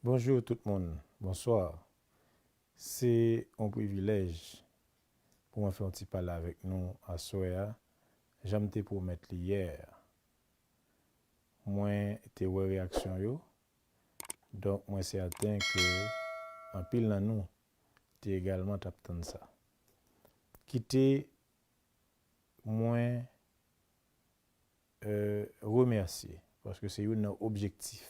Bonjour tout le monde, bonsoir. C'est un privilège pour moi faire un petit parler avec nous à Soya. J'aime te promettre hier. Moi, te ouais réaction yo. Donc, moi, c'est certain que en pile dans nous, tu également t'attends ça. Quitter, moi, remercier parce que c'est un objectif.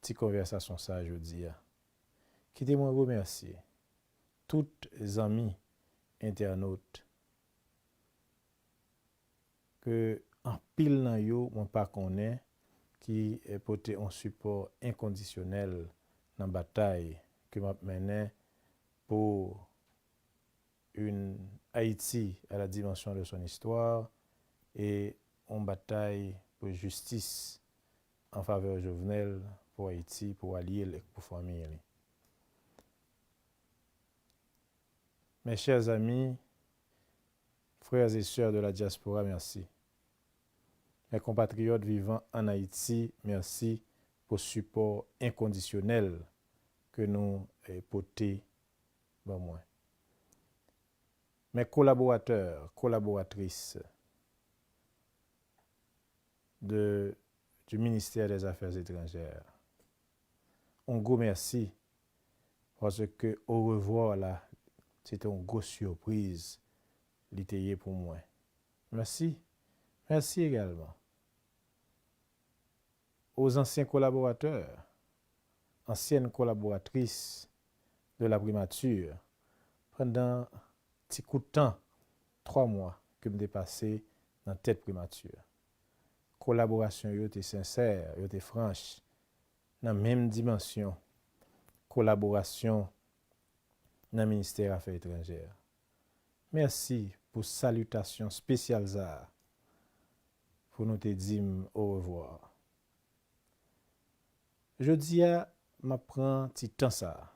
Petite conversation ça, je dis. Quitter, moi, remercier tous les amis internautes que en pile nan yo on pas connaît qui est porté un support inconditionnel dans la bataille que m'a mené pour une Haïti à la dimension de son histoire et une bataille pour justice en faveur de Jovenel pour Haïti, pour allier et pour famille. Mes chers amis, frères et sœurs de la diaspora, merci. Mes compatriotes vivant en Haïti, merci pour le support inconditionnel que nous portons. Bon, moi. Mes collaborateurs, collaboratrices du ministère des Affaires étrangères, un gros merci parce que au revoir là, c'était une grosse surprise littéraire pour moi. Merci. Merci également aux anciens collaborateurs, anciennes collaboratrices de la primature pendant un petit coup de temps, 3 mois que me dépassé dans tête primature. Collaboration yo était sincère, yo était franche, dans la même dimension. Collaboration dans le ministère des Affaires étrangères. Merci pour salutation spéciale ça pour nous te dire au revoir. Je dis à m'apprend petit temps ça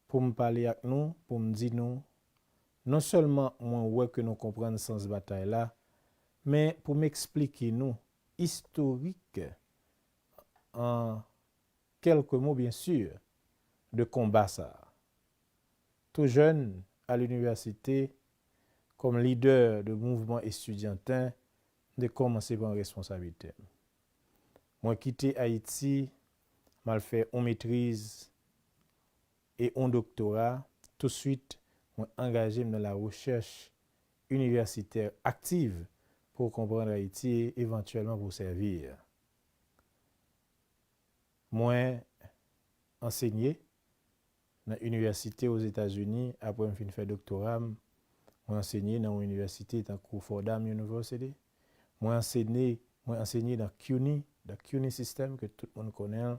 pour me parler avec nous, pour me dire nous non seulement moi ouais que nous comprenons le sens de bataille là, mais pour m'expliquer nous historique en quelques mots bien sûr de combat ça. Tout jeune à l'université comme leader de mouvement estudiantin de commencer par une responsabilité. Moi quitté Haïti, mal fait en maîtrise et en doctorat, tout de suite moi engagé dans la recherche universitaire active pour comprendre Haïti et éventuellement pour servir. Moi enseigné dans l'université aux États-Unis après me fin faire doctorat. Moi enseigné dans une université dans Fordham University. Moi enseigné dans CUNY system que tout le monde connaît,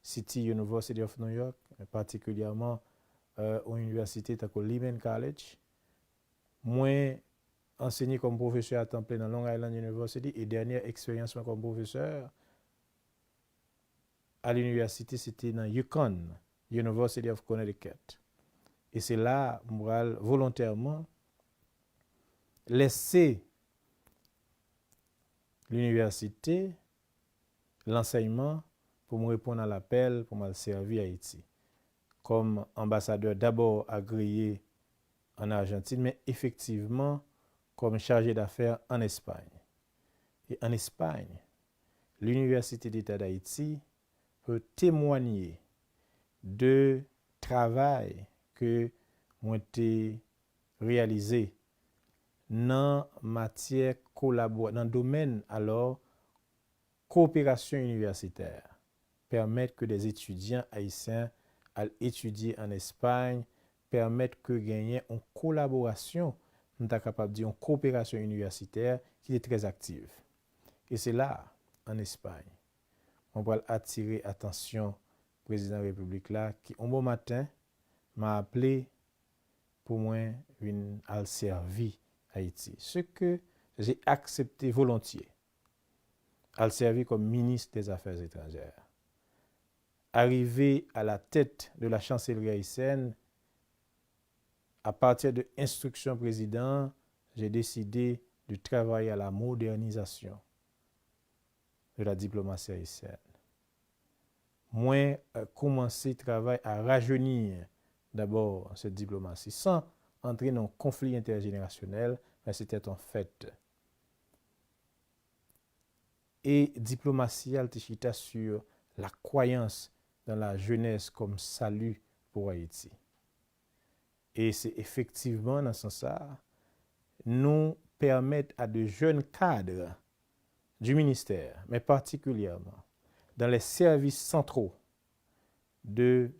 City University of New York, particulièrement aux universités comme Lehman College. Moi enseigné comme professeur à temps plein dans Long Island University et dernière expérience comme professeur à l'université c'était dans Yukon University of Connecticut. Et c'est là moi volontairement laisser l'université, l'enseignement pour me répondre à l'appel pour me servir à Haïti. Comme ambassadeur d'abord agréé en Argentine, mais effectivement comme chargé d'affaires en Espagne. Et en Espagne, l'Université d'État d'Haïti peut témoigner de travail que moi été réalisé dans matière collaboration dans domaine alors coopération universitaire permettre que des étudiants haïtiens aillent étudier en Espagne, permettre que gagner une collaboration, nous sommes capable de dire une coopération universitaire qui est très active. Et c'est là en Espagne on va attirer attention président de la République là qui un bon matin m'a appelé pour moi une al servir Haïti, ce que j'ai accepté volontiers. Al servir comme ministre des Affaires étrangères. Arrivé à la tête de la chancellerie haïtienne, à partir de instructions président, j'ai décidé de travailler à la modernisation de la diplomatie haïtienne. moi commencer travail à rajeunir d'abord cette diplomatie sans entrer dans un conflit intergénérationnel, mais c'était un fait. Et diplomatie altechita sur la croyance dans la jeunesse comme salut pour Haïti. Et c'est effectivement dans ce sens-là, nous permettre à de jeunes cadres du ministère, mais particulièrement dans les services centraux, de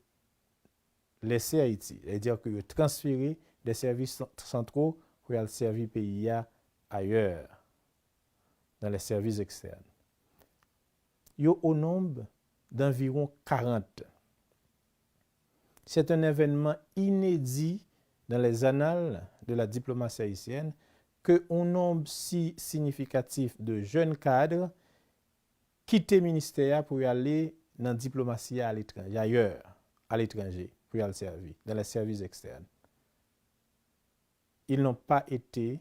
laisser Haïti, c'est-à-dire que transférer des services centraux pour aller servir le pays ailleurs, dans les services externes. Il y a au nombre d'environ 40. C'est un événement inédit dans les annales de la diplomatie haïtienne que un nombre si significatif de jeunes cadres quittent le ministère pour y aller dans la diplomatie à l'étranger, ailleurs, à l'étranger, pour y aller servir, dans les services externes. Ils n'ont pas été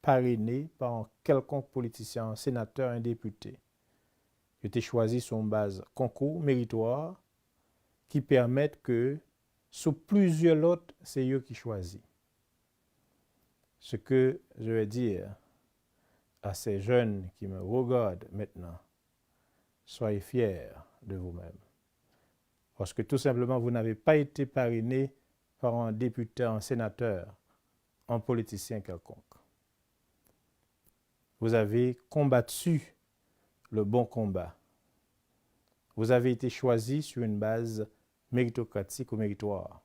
parrainés par un quelconque politicien, un sénateur, un député. Ils ont été choisis sur une base concours méritoire qui permettent que, sous plusieurs autres, c'est eux qui choisissent. Ce que je vais dire à ces jeunes qui me regardent maintenant, soyez fiers de vous-même. Parce que tout simplement, vous n'avez pas été parrainé par un député, un sénateur, un politicien quelconque. Vous avez combattu le bon combat. Vous avez été choisi sur une base méritocratique ou méritoire.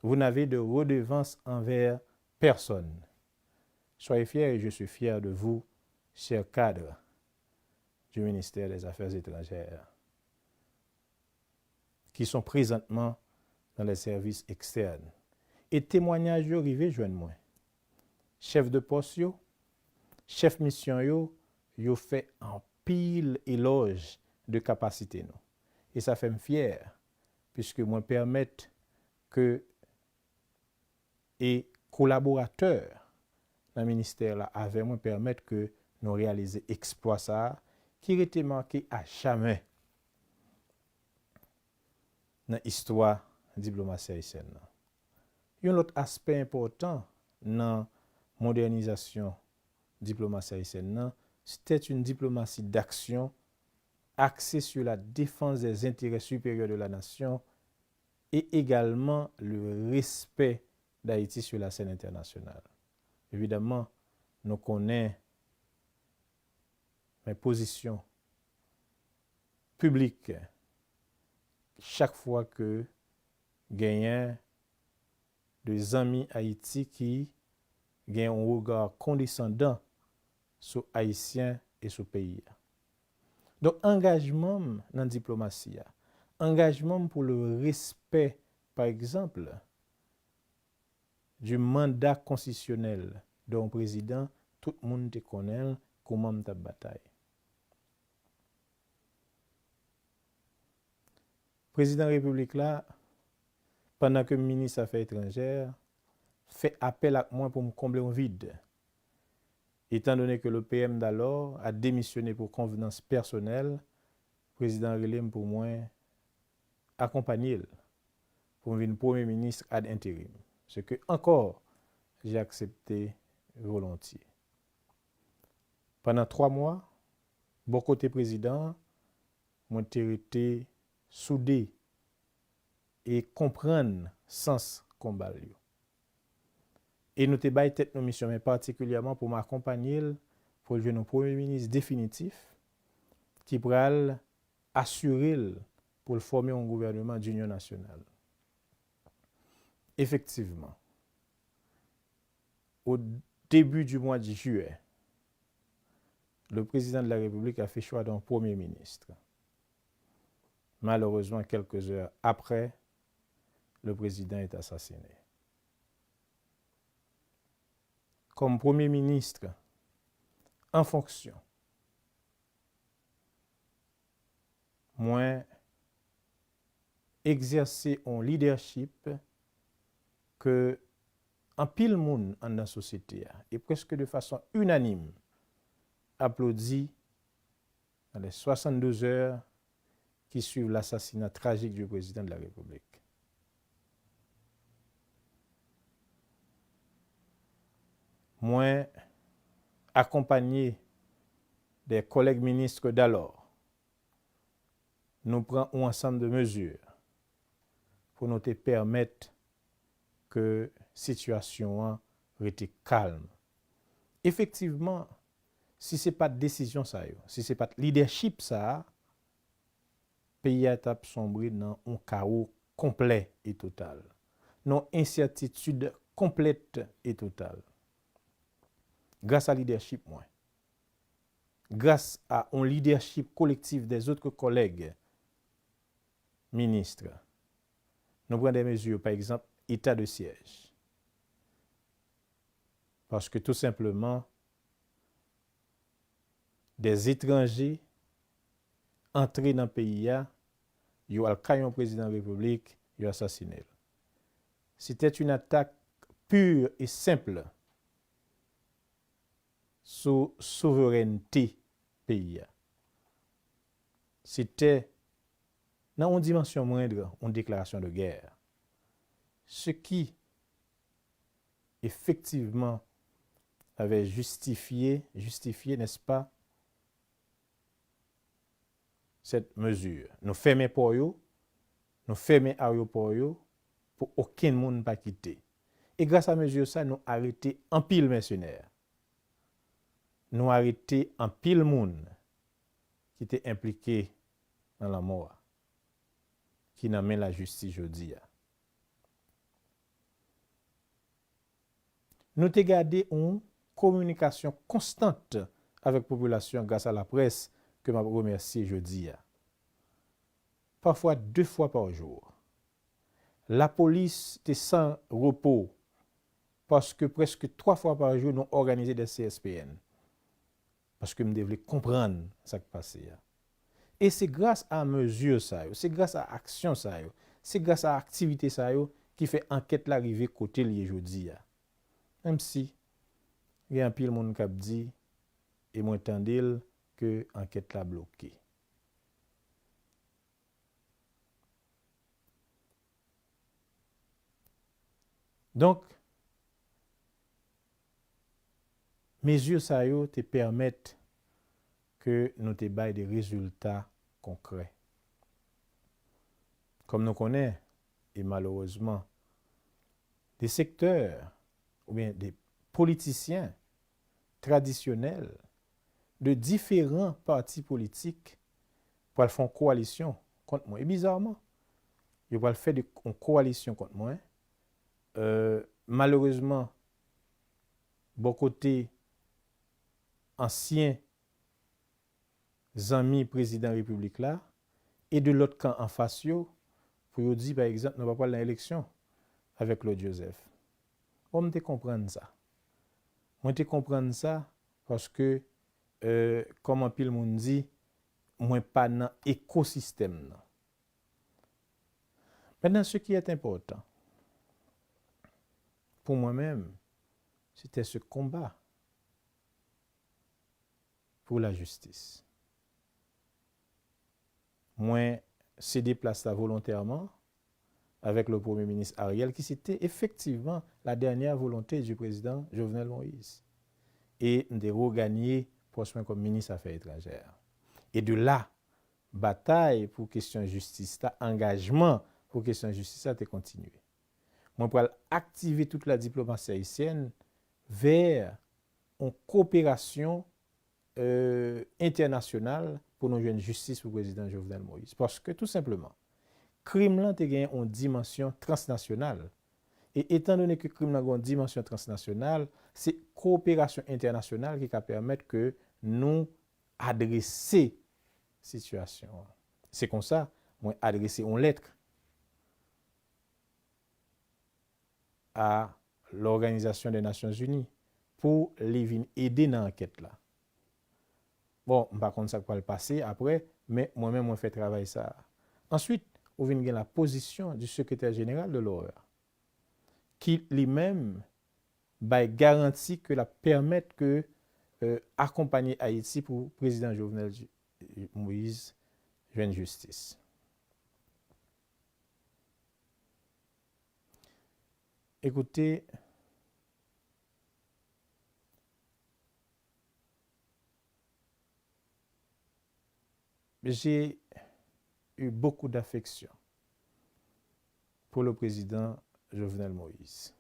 Vous n'avez de redevance envers personne. Soyez fiers et je suis fier de vous, chers cadres du ministère des Affaires étrangères, qui sont présentement dans les services externes. Et témoignages arrivés, joignent moi. Chef de poste, chef mission, yo fait en pile éloge de capacité. Non. Et ça fait me fier, puisque moi permettre que et collaborateurs dans le ministère là avec moi permettre que nous réaliser exploit ça qui était marqué à jamais dans l'histoire diplomatie haïtienne. Un autre aspect important dans la modernisation diplomatie haïtienne, c'était une diplomatie d'action axée sur la défense des intérêts supérieurs de la nation et également le respect d'Haïti sur la scène internationale. Évidemment, nous connaissons mes positions publiques chaque fois que gagnent des amis Haïti qui gagnent un regard condescendant sur Haïtiens et sur le pays. Donc, engagement dans la diplomatie, engagement pour le respect, par exemple, du mandat constitutionnel d'un président, tout le monde te connaît comment ta bataille. Le président de la République là, pendant que le ministre des Affaires étrangères fait appel à moi pour me combler un vide. Étant donné que le PM d'alors a démissionné pour convenance personnelle, le président Relem pour moi accompagner pour devenir premier ministre ad intérim. Ce que encore j'ai accepté volontiers. Pendant 3 mois, bon côté président, moi été soudé et comprendre sens combat. Et nous te bail tête nos missions, mais particulièrement pour m'accompagner pour le jeune premier ministre définitif qui pourra assurer pour former un gouvernement d'union nationale. Effectivement, au début du mois de juillet, le président de la République a fait choix d'un premier ministre. Malheureusement, quelques heures après, le président est assassiné. Comme premier ministre en fonction, moi, exercer un leadership que en pile monde dans la société et presque de façon unanime applaudi dans les 62 heures qui suivent l'assassinat tragique du président de la République. Moi, accompagné des collègues ministres d'alors, nous prenons un ensemble de mesures pour nous permettre que la situation reste calme. Effectivement, si ce n'est pas de décision, ça, si ce n'est pas de leadership, ça, le pays a sombré dans un chaos complet et total, dans une incertitude complète et totale. Grâce à leadership, moi, grâce à un leadership collectif des autres collègues ministres, nous prenons des mesures, par exemple, état de siège. Parce que tout simplement, des étrangers entrés dans le pays, ils ont le président de la République, ils ont assassiné. C'était une attaque pure et simple sur la souveraineté du pays. C'était, dans une dimension moindre, une déclaration de guerre. Ce qui, effectivement, avait justifié, n'est-ce pas, cette mesure. Nous fermons pour eux, nous fermons l'aéroport pour aucun monde pas quitter. Et grâce à mesure ça, nous arrêtons en pile mercenaires. Nous arrêtons en pile monde qui était impliqué dans la mort, qui n'a même la justice aujourd'hui. Nous avons gardé une communication constante avec la population grâce à la presse que je remercie aujourd'hui. Parfois 2 fois par jour. La police était sans repos parce que presque 3 fois par jour, nous organisons des CSPN. Parce que nous devons comprendre ce qui passe. Et c'est grâce à mesure ça, c'est grâce à action ça, c'est grâce à activité ça qui fait enquête l'arrivée côté lié aujourd'hui. Même si il y a un pile monde qui dit et moi tendil que enquête la bloquée. Donc mesures ça te permettent que nous te baillons des résultats concrets. Comme nous connaissons, et malheureusement, des secteurs ou bien des politiciens traditionnels de différents partis politiques pour faire coalition contre moi. Et bizarrement, ils vont faire une coalition contre moi. Malheureusement, bon côté anciens amis président de la République là, et de l'autre camp en face, pour dire par exemple, nous ne va pas l'élection avec Claude Joseph. On me comprendre ça. On te comprendre ça parce que, comme un pile monde dit, moi pas dans l'écosystème. Maintenant, ce qui est important pour moi-même, c'était ce combat pour la justice. Moi, cédé place là volontairement avec le Premier ministre Ariel, qui c'était effectivement la dernière volonté du président Jovenel Moïse. Et de regagner poste comme ministre des Affaires étrangères. Et de là, bataille pour question de justice, engagement pour question de justice, ça a continué. Moi, pour activer toute la diplomatie haïtienne vers une coopération internationale pour nous jouer une justice pour le président Jovenel Moïse. Parce que tout simplement, crime là a gagné une dimension transnationale. Et étant donné que le crime a une dimension transnationale, c'est coopération internationale qui va permettre que nous adresser la situation. C'est comme ça, moi adresser une lettre à l'Organisation des Nations Unies pour les aider dans l'enquête là. Bon, par contre, ça va le passer après, mais moi-même, je fais travail ça. Ensuite, on vient de la position du secrétaire général de l'OEA, qui lui-même garantit que la permettre que accompagner Haïti pour le président Jovenel Moïse joue une justice. Écoutez, j'ai eu beaucoup d'affection pour le président Jovenel Moïse.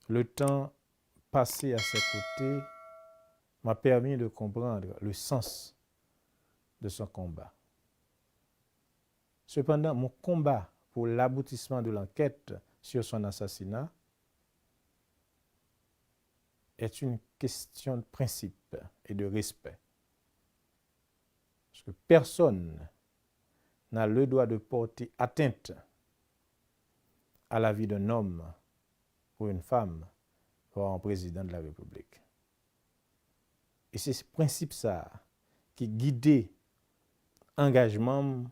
Le temps passé à ses côtés m'a permis de comprendre le sens de son combat. Cependant, mon combat pour l'aboutissement de l'enquête sur son assassinat est une question de principe et de respect. Parce que personne n'a le droit de porter atteinte à la vie d'un homme ou une femme ou un président de la République. Et c'est ce principe ça qui guidait l'engagement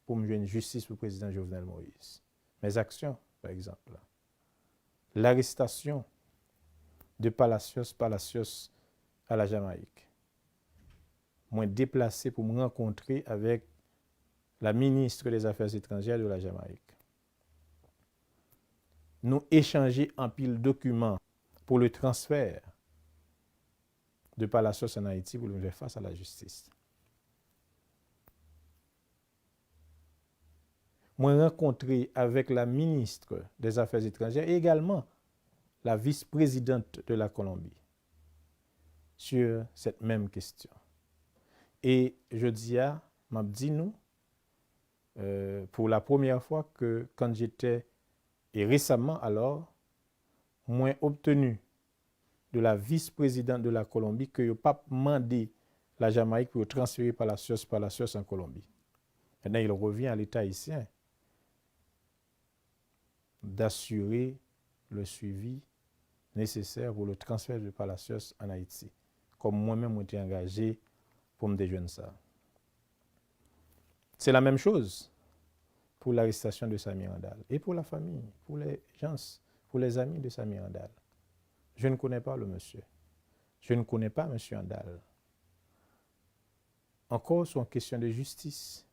pour me joindre justice pour le président Jovenel Moïse. Mes actions, par exemple. L'arrestation de Palacios à la Jamaïque. Moi déplacé pour me rencontrer avec la ministre des Affaires étrangères de la Jamaïque. Nous échanger en pile documents pour le transfert de Palacios en Haïti pour le faire face à la justice. Moi rencontré avec la ministre des Affaires étrangères et également la vice-présidente de la Colombie sur cette même question. Et je dis à m'a dit nous, pour la première fois que quand j'étais, et récemment alors, moi obtenu de la vice-présidente de la Colombie que je pas demandé la Jamaïque pour transférer Palacios en Colombie. Maintenant, il revient à l'État haïtien d'assurer le suivi nécessaire pour le transfert de Palacios en Haïti. Comme moi-même, j'ai été engagé pour me déjeuner ça. C'est la même chose pour l'arrestation de Samir Andal et pour la famille, pour les gens, pour les amis de Samir Andal. Je ne connais pas le monsieur. Je ne connais pas monsieur Andal. Encore sur une question de justice.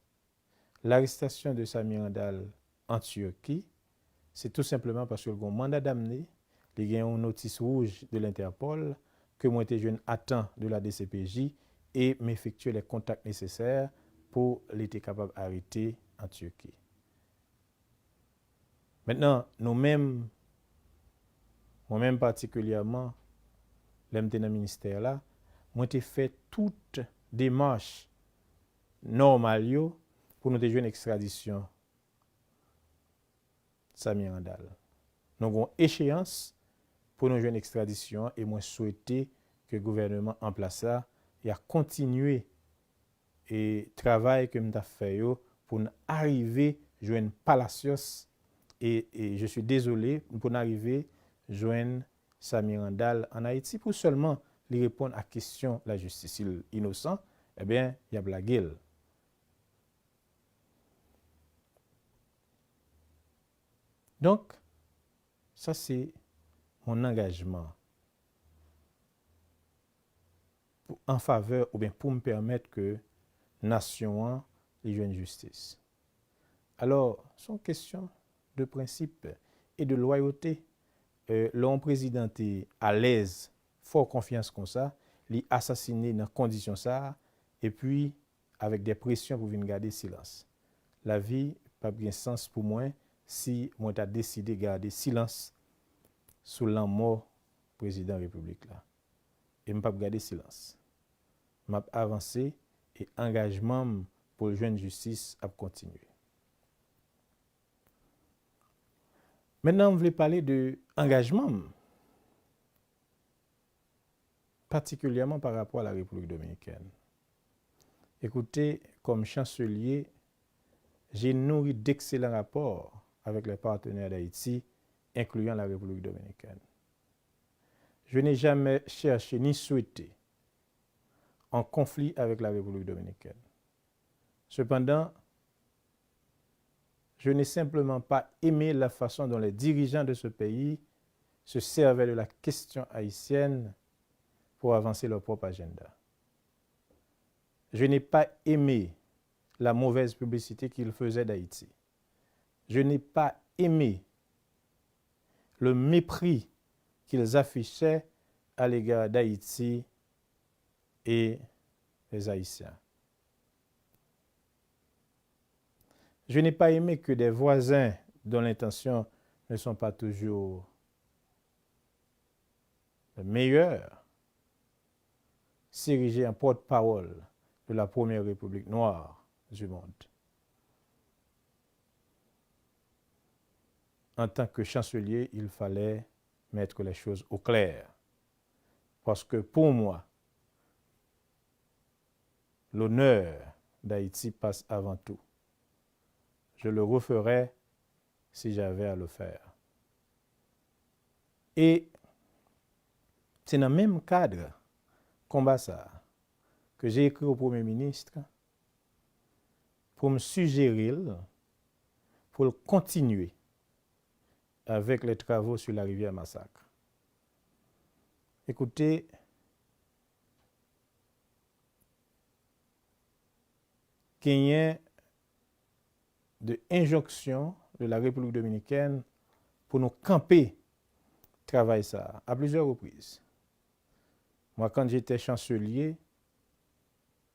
L'arrestation de Samir Andal en Turquie, c'est tout simplement parce que le mandat d'amener, il y a une notice rouge de l'Interpol que moi été jeune attend de la DCPJ et m'effectuer les contacts nécessaires pour l'être capable d'arrêter en Turquie. Maintenant, nous-mêmes, moi-même particulièrement, l'MT dans le ministère là, moi j'ai fait toute démarche normale pour nous jouer une extradition Samir Andal. Nous avons une échéance pour nous jouer une extradition et moi souhaiter que le gouvernement en place ça et a continué et travail que nous avons fait pour arriver à joindre Palacios et je suis désolé pour arriver à joindre Samir Andal en Haïti pour seulement lui répondre à la question de la justice. S'il est innocent, eh bien, il y a la gueule. Donc, ça c'est mon engagement en faveur ou bien pour me permettre que la nation ait une justice. Alors, c'est une question de principe et de loyauté. L'homme président est à l'aise, fort confiance comme ça, il assassiné dans conditions ça, et puis avec des pressions pour venir garder silence. La vie n'a pas bien sens pour moi si moi j'ai décidé de garder silence sous la mort président de la République là. Et je ne pas garder silence. Je vais avancer et engagement pour le joindre justice a continuer. Maintenant, on voulait parler de engagement, particulièrement par rapport à la République dominicaine. Écoutez, comme chancelier, j'ai nourri d'excellents rapports avec les partenaires d'Haïti, incluant la République dominicaine. Je n'ai jamais cherché ni souhaité en conflit avec la République dominicaine. Cependant, je n'ai simplement pas aimé la façon dont les dirigeants de ce pays se servaient de la question haïtienne pour avancer leur propre agenda. Je n'ai pas aimé la mauvaise publicité qu'ils faisaient d'Haïti. Je n'ai pas aimé le mépris qu'ils affichaient à l'égard d'Haïti et des Haïtiens. Je n'ai pas aimé que des voisins dont l'intention ne sont pas toujours les meilleures s'ériger en porte-parole de la première république noire du monde. En tant que chancelier, il fallait mettre les choses au clair. Parce que pour moi, l'honneur d'Haïti passe avant tout. Je le referais si j'avais à le faire. Et c'est dans le même cadre, combat ça, que j'ai écrit au Premier ministre pour me suggérer, pour continuer avec les travaux sur la rivière Massacre. Écoutez, qu'il y ait de injonction de la République dominicaine pour nous camper travail ça à plusieurs reprises. Moi, quand j'étais chancelier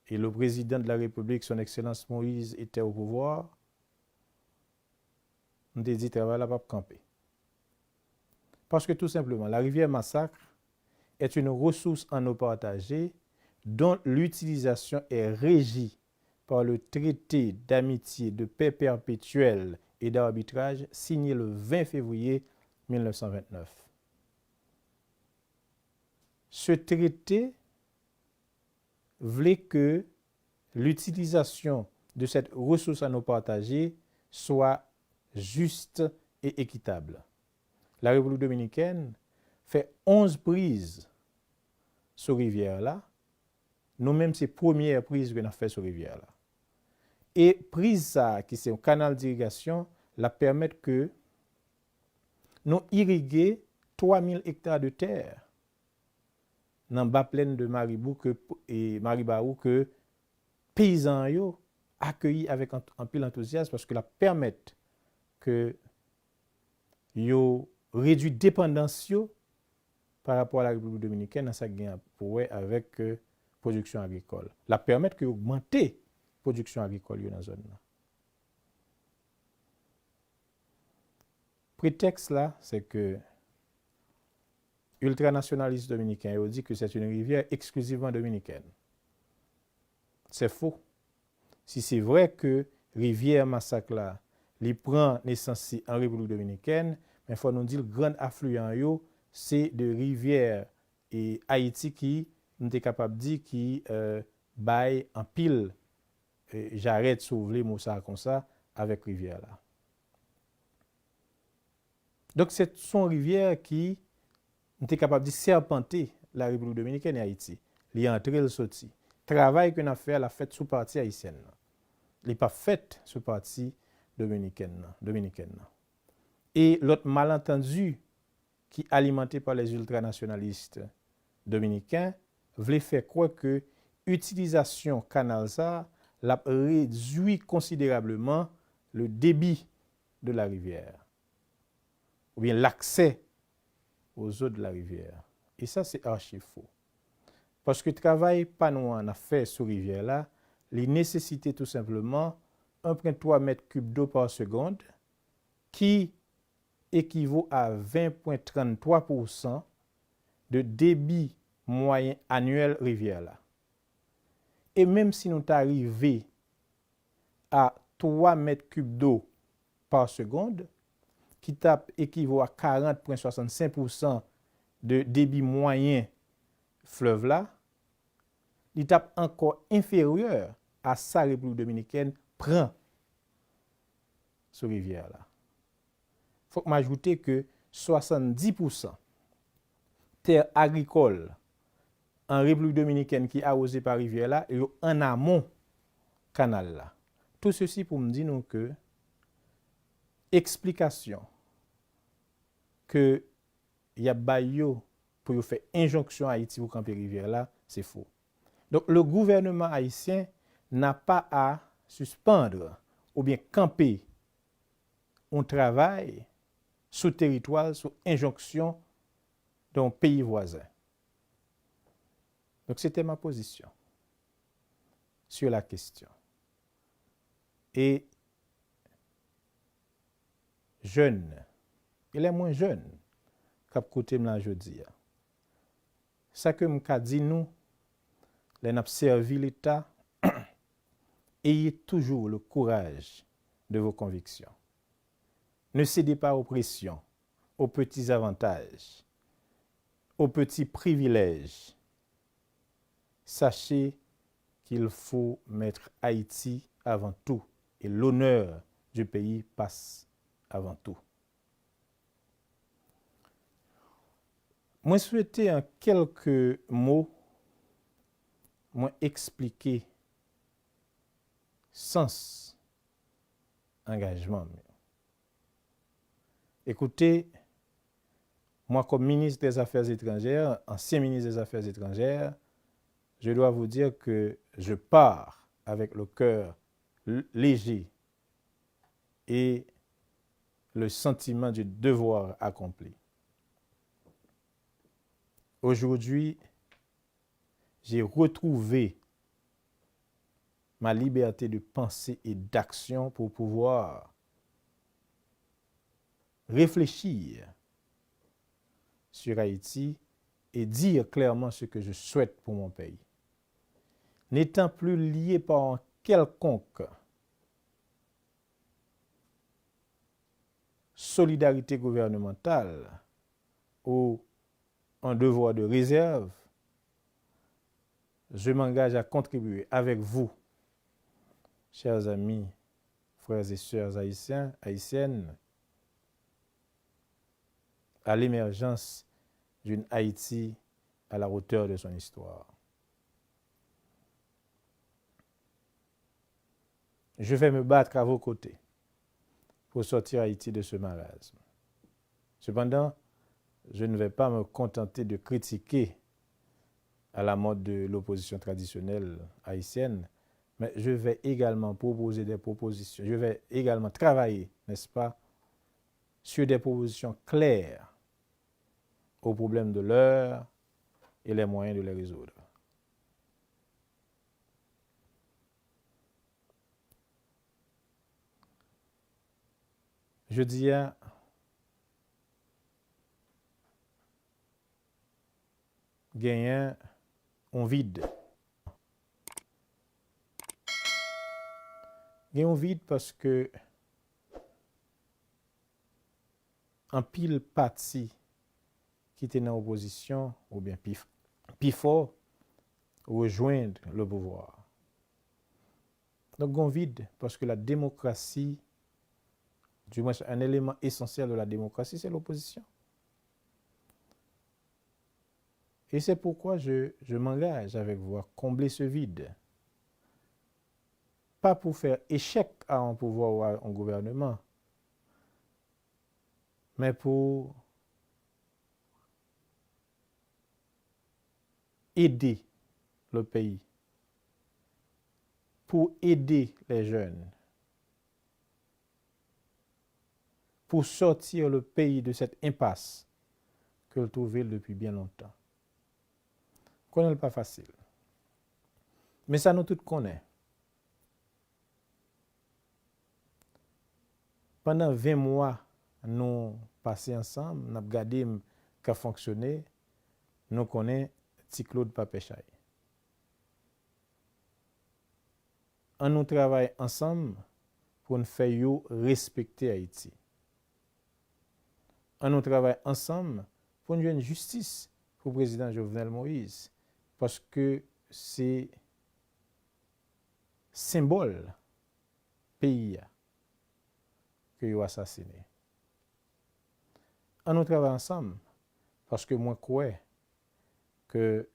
et le président de la République, son Excellence Moïse, était au pouvoir, on a dit travail là pas camper. Parce que tout simplement, la rivière Massacre est une ressource en eau partagée dont l'utilisation est régie par le traité d'amitié, de paix perpétuelle et d'arbitrage signé le 20 février 1929. Ce traité voulait que l'utilisation de cette ressource en eau partagée soit juste et équitable. La République dominicaine fait 11 prises sur rivière-là. Nous-mêmes, c'est première prise que nous avons fait sur rivière-là. Et prise ça, qui c'est un canal d'irrigation, la permettre que nous irriguer 3000 hectares de terre dans la bas plaine de Maribou et Maribaou que paysans yo accueillis avec un pile enthousiasme parce que la permettre que yo réduit dépendance par rapport à la République dominicaine dans sa gain pour avec production agricole. La permettre que augmenter production agricole dans la zone là. Prétexte là, c'est que ultranationalistes dominicains ont dit que c'est une rivière exclusivement dominicaine. C'est faux. Si c'est vrai que rivière Massacre là, il prend naissance en République dominicaine, mais il faut nous dire le grand affluent c'est de rivière et Haïti qui nous est capable de dire qui baille en pile. J'arrête de s'ouvrir Moussa comme ça avec rivière là. Donc c'est son rivière qui était capable de serpenter la République dominicaine et Haïti. Il est entré le sorti. Travail qu'on a fait, la fait sous partie haïtienne. Il n'est pas fait sous partie dominicaine. Et l'autre malentendu qui alimenté par les ultranationalistes dominicains voulait faire croire que l'utilisation canal ça l'a réduit considérablement le débit de la rivière ou bien l'accès aux eaux de la rivière. Et ça, c'est archi faux. Parce que le travail pas nous en a fait sur rivière là, il nécessitait tout simplement 1,3 mètres cubes d'eau par seconde qui équivaut à 20,33% de débit moyen annuel rivière là. Et même si nous arrivons à 3 mètres cubes d'eau par seconde, qui équivaut à 40,65% de débit moyen fleuve là, il tape encore inférieur à sa République dominicaine prend sur rivière là. Faut que m'ajouter que 70% terre agricole en République dominicaine qui est arrosée par rivière là, et en amont canal là. Tout ceci pour me dire nous que explication que y a bayo pour faire injonction à Haïti pour camper rivière là, c'est faux. Donc le gouvernement haïtien n'a pas à suspendre ou bien camper un travail sous territoire, sous injonction d'un pays voisin. Donc c'était ma position sur la question. Et jeune, il est moins jeune qu'à côté de la jeudi. Ça que m'ka dit nous, les n'a servi l'État, ayez toujours le courage de vos convictions. Ne cédez pas aux pressions, aux petits avantages, aux petits privilèges. Sachez qu'il faut mettre Haïti avant tout et l'honneur du pays passe avant tout. Moi souhaiter en quelques mots moi expliquer sens engagement. Écoutez, moi comme ministre des Affaires étrangères, ancien ministre des Affaires étrangères, je dois vous dire que je pars avec le cœur léger et le sentiment du devoir accompli. Aujourd'hui, j'ai retrouvé ma liberté de pensée et d'action pour pouvoir réfléchir sur Haïti et dire clairement ce que je souhaite pour mon pays. N'étant plus lié par un quelconque solidarité gouvernementale ou un devoir de réserve, je m'engage à contribuer avec vous, chers amis, frères et sœurs haïtiens, haïtiennes, à l'émergence d'une Haïti à la hauteur de son histoire. Je vais me battre à vos côtés pour sortir Haïti de ce marasme. Cependant, je ne vais pas me contenter de critiquer à la mode de l'opposition traditionnelle haïtienne, mais je vais également proposer des propositions. Je vais également travailler, n'est-ce pas, sur des propositions claires aux problèmes de l'heure et les moyens de les résoudre. Je dis gagnant on vide. Gagnant vide parce que en pile parti qui était dans l'opposition ou bien plus fort rejoindre le pouvoir. Donc on vide parce que la démocratie, du moins un élément essentiel de la démocratie, c'est l'opposition. Et c'est pourquoi je m'engage avec vous à combler ce vide. Pas pour faire échec à un pouvoir ou à un gouvernement, mais pour aider le pays, pour aider les jeunes, pour sortir le pays de cette impasse que le trouvait depuis bien longtemps. Connaît pas facile. Mais ça nous tous connaît. Pendant 20 mois, nous passons ensemble, nous avons regardé qu'a fonctionné, nous connaissons petit Claude Papechay. On nous travaille ensemble pour nous faire respecter Haïti. On nous travaille ensemble pour nous donner une justice pour le président Jovenel Moïse. Parce que c'est symbole pays que vous assassiné. On nous travaille ensemble parce que moi, je crois que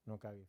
nous arrivons.